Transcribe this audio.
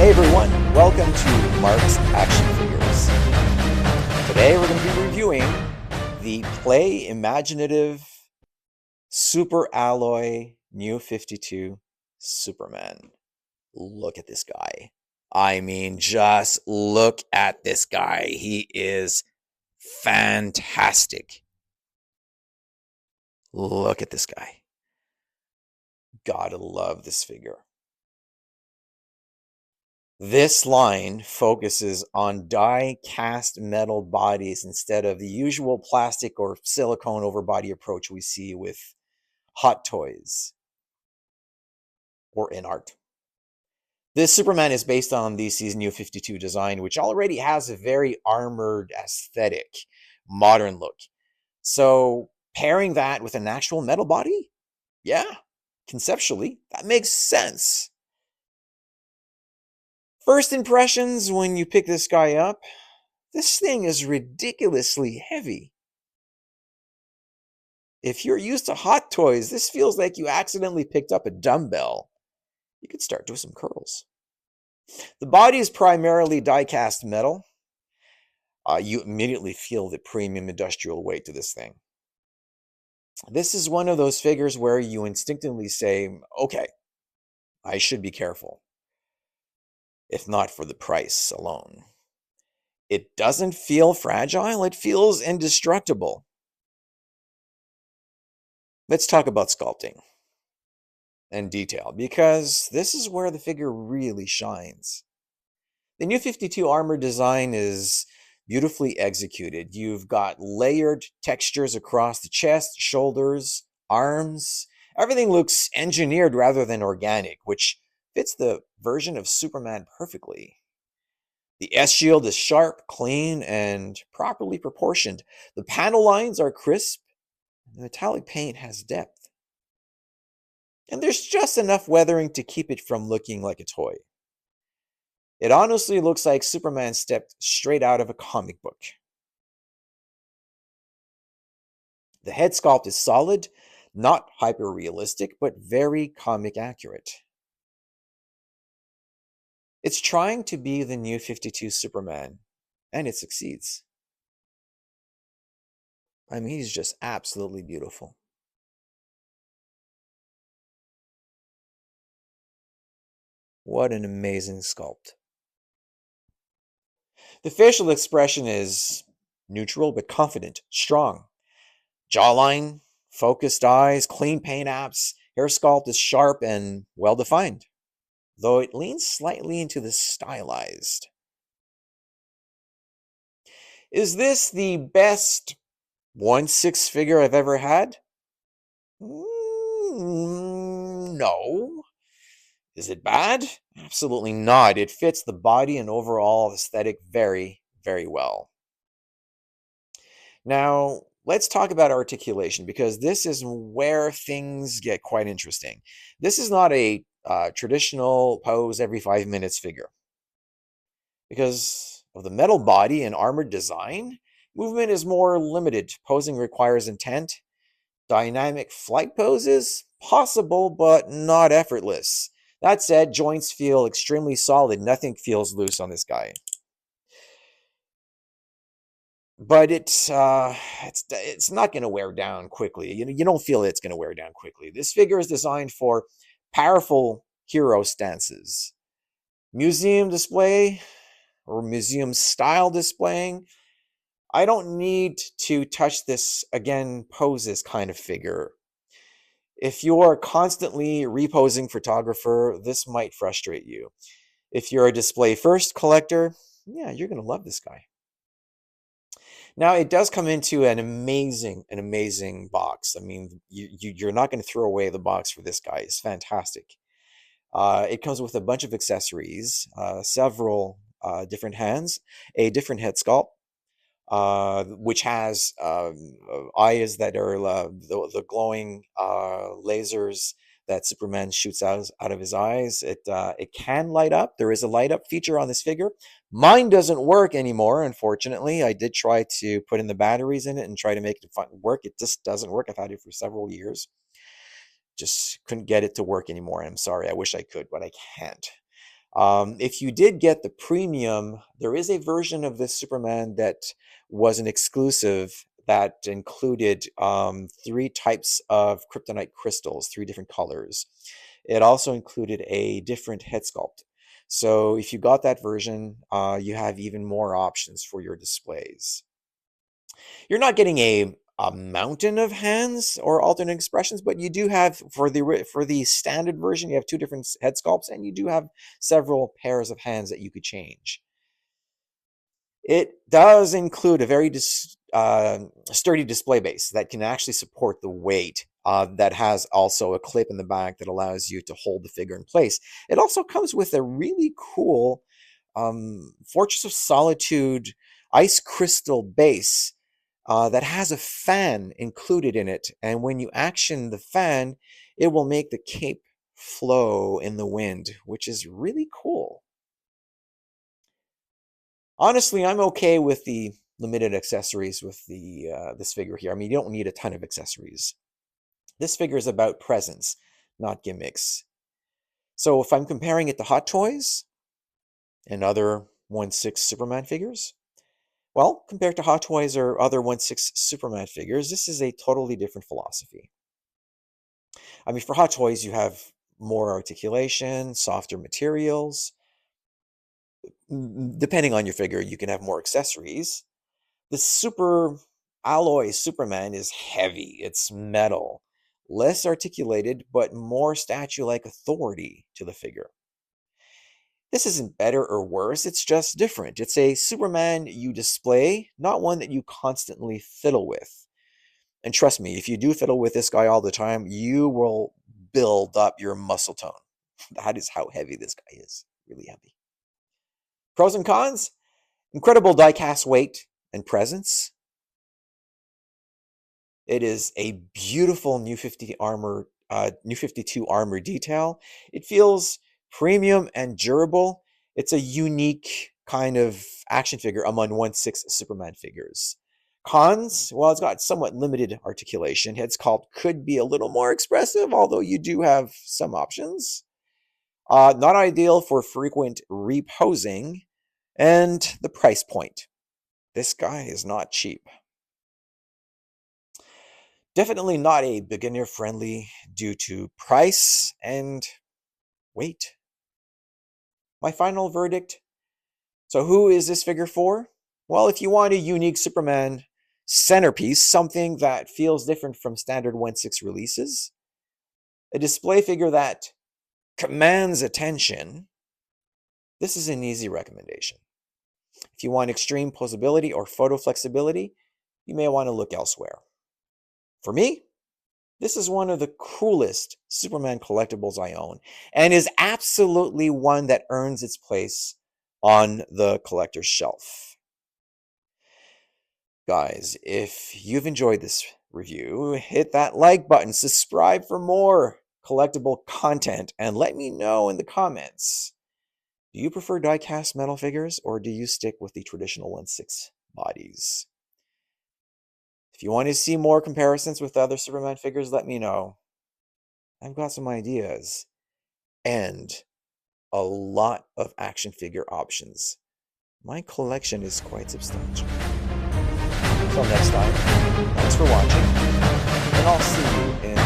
Hey everyone, welcome to Mark's Action Figures. Today we're going to be reviewing the Play Imaginative Super Alloy New 52 Superman. Look at this guy. I mean, just look at this guy. He is fantastic. Look at this guy. Gotta love this figure. This line focuses on die-cast metal bodies instead of the usual plastic or silicone overbody approach we see with Hot Toys or in art. This Superman is based on DC's New 52 design, which already has a very armored aesthetic, modern look. So pairing that with an actual metal body, yeah, conceptually, that makes sense. First impressions when you pick this guy up, this thing is ridiculously heavy. If you're used to Hot Toys, this feels like you accidentally picked up a dumbbell. You could start doing some curls. The body is primarily die-cast metal. You immediately feel the premium industrial weight to this thing. This is one of those figures where you instinctively say, okay, I should be careful, if not for the price alone. It doesn't feel fragile, it feels indestructible. Let's talk about sculpting and detail, because this is where the figure really shines. The New 52 armor design is beautifully executed. You've got layered textures across the chest, shoulders, arms. Everything looks engineered rather than organic, which fits the version of Superman perfectly. The S-shield is sharp, clean, and properly proportioned. The panel lines are crisp. The metallic paint has depth. And there's just enough weathering to keep it from looking like a toy. It honestly looks like Superman stepped straight out of a comic book. The head sculpt is solid, not hyper-realistic, but very comic accurate. It's trying to be the New 52 Superman, and it succeeds. I mean, he's just absolutely beautiful. What an amazing sculpt. The facial expression is neutral but confident, strong. Jawline, focused eyes, clean paint apps, hair sculpt is sharp and well-defined, though it leans slightly into the stylized. Is this the best 1/6 figure I've ever had? No. Is it bad? Absolutely not. It fits the body and overall aesthetic very, very well. Now, let's talk about articulation, because this is where things get quite interesting. This is not a traditional pose every 5 minutes figure. Because of the metal body and armored design, movement is more limited. Posing requires intent. Dynamic flight poses? Possible, but not effortless. That said, joints feel extremely solid. Nothing feels loose on this guy. But it's not going to wear down quickly. You don't feel it's going to wear down quickly. This figure is designed for powerful hero stances. Museum display or museum style displaying. I don't need to touch this again poses kind of figure. If you're constantly reposing photographer, this might frustrate you. If you're a display first collector, yeah, you're going to love this guy. Now, it does come into an amazing box. I mean, you're not going to throw away the box for this guy. It's fantastic. It comes with a bunch of accessories, several different hands, a different head sculpt, which has eyes that are the glowing lasers that Superman shoots out of his eyes. It can light up. There is a light up feature on this figure. Mine doesn't work anymore, unfortunately. I did try to put in the batteries in it and try to make it work. It just doesn't work. I've had it for several years. Just couldn't get it to work anymore. I'm sorry. I wish I could, but I can't. If you did get the premium, there is a version of this Superman that was an exclusive that included three types of kryptonite crystals, three different colors. It also included a different head sculpt. So if you got that version, you have even more options for your displays. You're not getting a mountain of hands or alternate expressions, but you do have for the standard version, you have two different head sculpts, and you do have several pairs of hands that you could change. It does include a very sturdy display base that can actually support the weight. That has also a clip in the back that allows you to hold the figure in place. It also comes with a really cool Fortress of Solitude ice crystal base that has a fan included in it. And when you action the fan, it will make the cape flow in the wind, which is really cool. Honestly, I'm okay with the limited accessories with this figure here. I mean, you don't need a ton of accessories. This figure is about presence, not gimmicks. So if I'm comparing it to Hot Toys and other 1/6 Superman figures, well, compared to Hot Toys or other 1/6 Superman figures, this is a totally different philosophy. I mean, for Hot Toys, you have more articulation, softer materials. Depending on your figure, you can have more accessories. The Super Alloy Superman is heavy, it's metal, less articulated, but more statue-like authority to the figure. This isn't better or worse, it's just different. It's a Superman you display, not one that you constantly fiddle with. And trust me, if you do fiddle with this guy all the time, you will build up your muscle tone. That is how heavy this guy is. Really heavy. Pros and cons? Incredible die-cast weight and presence. It is a beautiful New 52 armor detail. It feels premium and durable. It's a unique kind of action figure among 1/6 Superman figures. Cons, well, it's got somewhat limited articulation. Head sculpt could be a little more expressive, although you do have some options. Not ideal for frequent reposing. And the price point. This guy is not cheap. Definitely not a beginner friendly due to price and weight. My final verdict. So who is this figure for? Well, if you want a unique Superman centerpiece, something that feels different from standard 1/6 releases, a display figure that commands attention, this is an easy recommendation. If you want extreme posability or photo flexibility, you may want to look elsewhere. For me, this is one of the coolest Superman collectibles I own, and is absolutely one that earns its place on the collector's shelf. Guys, if you've enjoyed this review, hit that like button, subscribe for more collectible content, and let me know in the comments. Do you prefer die-cast metal figures, or do you stick with the traditional 1/6 bodies? If you want to see more comparisons with other Superman figures, let me know. I've got some ideas. And a lot of action figure options. My collection is quite substantial. Until next time, thanks for watching, and I'll see you in